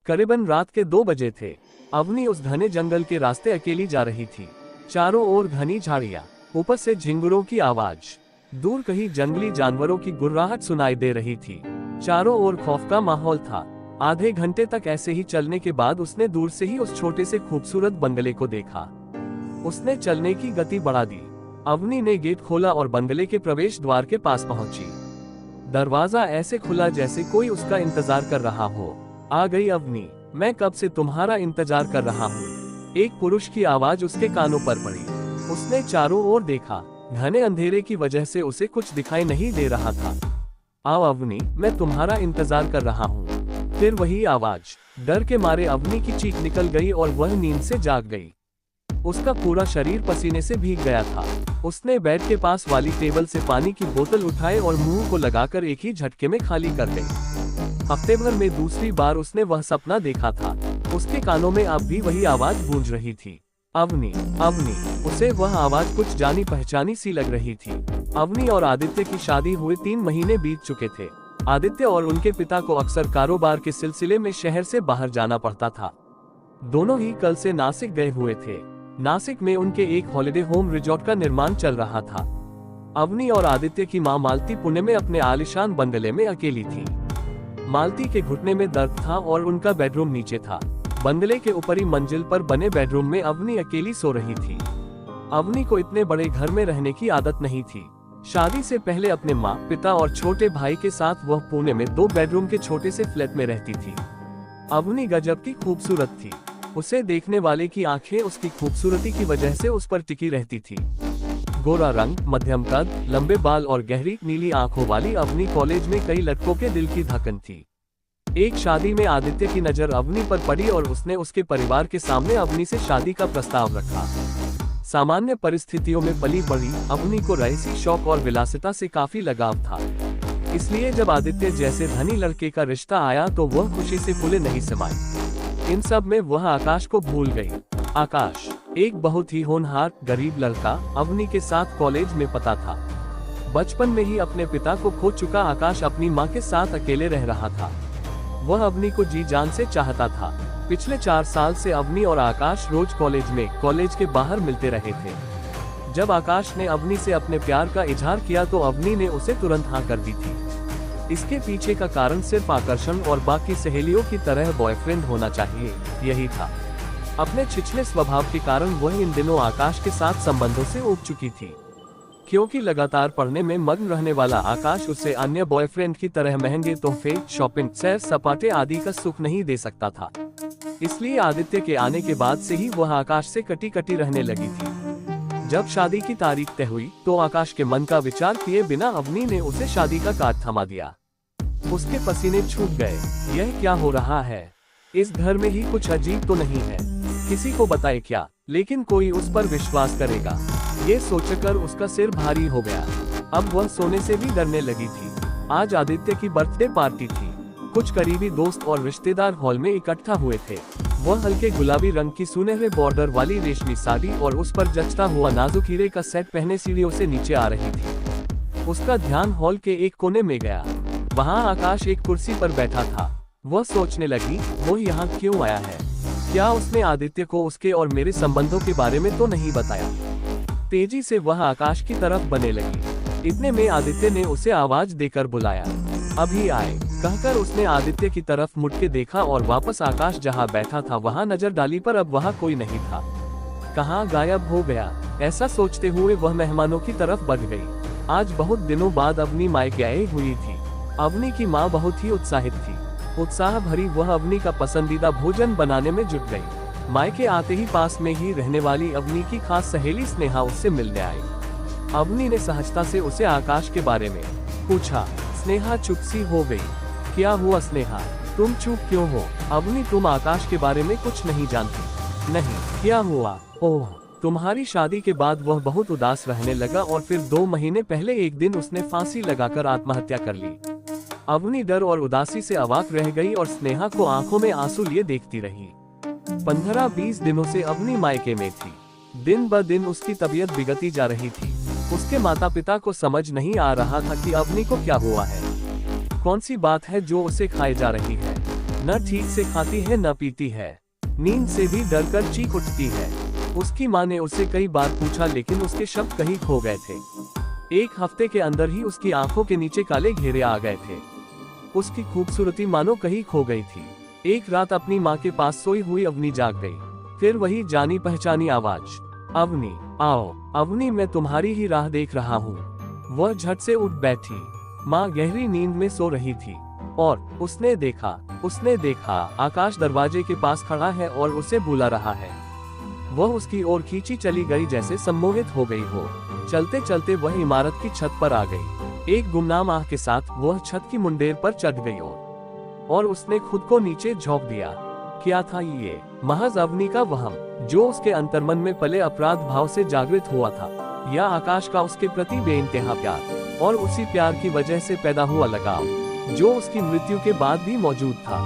करीबन रात के 2 बजे थे। अवनी उस घने जंगल के रास्ते अकेली जा रही थी। चारों ओर घनी झाड़ियां, ऊपर से झिंगुरों की आवाज, दूर कहीं जंगली जानवरों की गुर्राहट सुनाई दे रही थी। चारों ओर खौफ का माहौल था। आधे घंटे तक ऐसे ही चलने के बाद उसने दूर से ही उस छोटे से खूबसूरत बंगले को देखा। उसने चलने की गति बढ़ा दी। अवनी ने गेट खोला और बंगले के प्रवेश द्वार के पास पहुंची। दरवाजा ऐसे खुला जैसे कोई उसका इंतजार कर रहा हो। आ गई अवनी, मैं कब से तुम्हारा इंतजार कर रहा हूँ। एक पुरुष की आवाज उसके कानों पर पड़ी। उसने चारों ओर देखा। घने अंधेरे की वजह से उसे कुछ दिखाई नहीं दे रहा था। आओ अवनी, मैं तुम्हारा इंतजार कर रहा हूँ। फिर वही आवाज। डर के मारे अवनी की चीख निकल गई और वह नींद से जाग गई। उसका पूरा शरीर पसीने से भीग गया था। उसने बेड के पास वाली टेबल से पानी की बोतल उठाई और मुंह को लगाकर एक ही झटके में खाली कर गई। हफ्ते भर में दूसरी बार उसने वह सपना देखा था। उसके कानों में अब भी वही आवाज गूंज रही थी, अवनी अवनी। उसे वह आवाज कुछ जानी पहचानी सी लग रही थी। अवनी और आदित्य की शादी हुए 3 महीने बीत चुके थे। आदित्य और उनके पिता को अक्सर कारोबार के सिलसिले में शहर से बाहर जाना पड़ता था। दोनों ही कल से नासिक गए हुए थे। नासिक में उनके एक हॉलिडे होम रिजॉर्ट का निर्माण चल रहा था। अवनी और आदित्य की मां मालती पुणे में अपने आलीशान बंगले में अकेली थी। मालती के घुटने में दर्द था और उनका बेडरूम नीचे था। बंगले के ऊपरी मंजिल पर बने बेडरूम में अवनी अकेली सो रही थी। अवनी को इतने बड़े घर में रहने की आदत नहीं थी। शादी से पहले अपने माँ, पिता और छोटे भाई के साथ वह पुणे में 2 बेडरूम के छोटे से फ्लैट में रहती थी। अवनी गजब की खूबसूरत थी। उसे देखने वाले की आंखें उसकी खूबसूरती की वजह से उस पर टिकी रहती थी। गोरा रंग, मध्यम कद, लंबे बाल और गहरी नीली आंखों वाली अवनी कॉलेज में कई लड़कों के दिल की धड़कन थी। एक शादी में आदित्य की नजर अवनी पर पड़ी और उसने उसके परिवार के सामने अवनी से शादी का प्रस्ताव रखा। सामान्य परिस्थितियों में पली बड़ी अवनी को रईसी शौक और विलासिता से काफी लगाव था। इसलिए जब आदित्य जैसे धनी लड़के का रिश्ता आया तो वह खुशी से फूले नहीं समाई। इन सब में वह आकाश को भूल गई। आकाश एक बहुत ही होनहार गरीब लड़का अवनी के साथ कॉलेज में पता था। बचपन में ही अपने पिता को खो चुका आकाश अपनी मां के साथ अकेले रह रहा था। वह अवनी को जी जान से चाहता था। पिछले 4 साल से अवनी और आकाश रोज कॉलेज के बाहर मिलते रहे थे। जब आकाश ने अवनी से अपने प्यार का इजहार किया तो अवनी ने उसे तुरंत हाँ कर दी थी। इसके पीछे का कारण सिर्फ आकर्षण और बाकी सहेलियों की तरह बॉयफ्रेंड होना चाहिए, यही था। अपने छिछले स्वभाव के कारण वह इन दिनों आकाश के साथ संबंधों से ऊब चुकी थी। क्योंकि लगातार पढ़ने में मग्न रहने वाला आकाश उसे अन्य बॉयफ्रेंड की तरह महंगे तोहफे, शॉपिंग, सैर सपाटे आदि का सुख नहीं दे सकता था। इसलिए आदित्य के आने के बाद से ही वह आकाश से कटी कटी रहने लगी थी। जब शादी की तारीख तय हुई तो आकाश के मन का विचार किए बिना अवनी ने उसे शादी का कार्ड थमा दिया। उसके पसीने छूट गए। यह क्या हो रहा है? इस घर में ही कुछ अजीब तो नहीं है? किसी को बताए क्या? लेकिन कोई उस पर विश्वास करेगा? ये सोचकर उसका सिर भारी हो गया। अब वह सोने से भी डरने लगी थी। आज आदित्य की बर्थडे पार्टी थी। कुछ करीबी दोस्त और रिश्तेदार हॉल में इकट्ठा हुए थे। वह हल्के गुलाबी रंग की सुनहरे बॉर्डर वाली रेशमी साड़ी और उस पर जचता हुआ नाजुक हीरे का सेट पहने सीढ़ियों से नीचे आ रही थी। उसका ध्यान हॉल के एक कोने में गया। वहाँ आकाश एक कुर्सी पर बैठा था। वह सोचने लगी, वो यहाँ क्यों आया है? क्या उसने आदित्य को उसके और मेरे संबंधों के बारे में तो नहीं बताया? तेजी से वह आकाश की तरफ बढ़ने लगी। इतने में आदित्य ने उसे आवाज देकर बुलाया। अभी आए, कहकर उसने आदित्य की तरफ मुड़ के देखा और वापस आकाश जहां बैठा था वहां नजर डाली, पर अब वहां कोई नहीं था। कहां गायब हो गया? ऐसा सोचते हुए वह मेहमानों की तरफ बढ़ गई। आज बहुत दिनों बाद अवनी मायके आई हुई थी। अवनी की माँ बहुत ही उत्साहित थी। उत्साह भरी वह अवनी का पसंदीदा भोजन बनाने में जुट गई। मायके आते ही पास में ही रहने वाली अवनी की खास सहेली स्नेहा उससे मिलने आई। अवनी ने सहजता से उसे आकाश के बारे में पूछा। स्नेहा चुप सी हो गई। क्या हुआ स्नेहा, तुम चुप क्यों हो? अवनी, तुम आकाश के बारे में कुछ नहीं जानती? नहीं, क्या हुआ? ओह, तुम्हारी शादी के बाद वह बहुत उदास रहने लगा और फिर 2 महीने पहले एक दिन उसने फांसी लगाकर आत्महत्या कर ली। अवनी डर और उदासी से अवाक रह गई और स्नेहा को आंखों में आंसू लिए देखती रही। 15-20 दिनों से अवनी मायके में थी। दिन ब दिन उसकी तबीयत बिगड़ती जा रही थी। उसके माता पिता को समझ नहीं आ रहा था कि अवनी को क्या हुआ है। कौन सी बात है जो उसे खाए जा रही है? न ठीक से खाती है न पीती है, नींद से भी डर कर चीख उठती है। उसकी माँ ने उससे कई बार पूछा लेकिन उसके शब्द कहीं खो गए थे। एक हफ्ते के अंदर ही उसकी आंखों के नीचे काले घेरे आ गए थे। उसकी खूबसूरती मानो कहीं खो गई थी। एक रात अपनी माँ के पास सोई हुई अवनी जाग गई। फिर वही जानी पहचानी आवाज, अवनी आओ, अवनी मैं तुम्हारी ही राह देख रहा हूँ। वह झट से उठ बैठी। माँ गहरी नींद में सो रही थी और उसने देखा आकाश दरवाजे के पास खड़ा है और उसे बुला रहा है। वह उसकी ओर खींची चली गई जैसे सम्मोहित हो गई हो। चलते चलते वह इमारत की छत पर आ गई। एक गुमनाम आह के साथ वह छत की मुंडेर पर चढ़ गई और उसने खुद को नीचे झोंक दिया। क्या था ये? महज अवनी का वहम, जो उसके अंतर्मन में पले अपराध भाव से जागृत हुआ था, या आकाश का उसके प्रति बेइंतहा प्यार और उसी प्यार की वजह से पैदा हुआ लगाव, जो उसकी मृत्यु के बाद भी मौजूद था।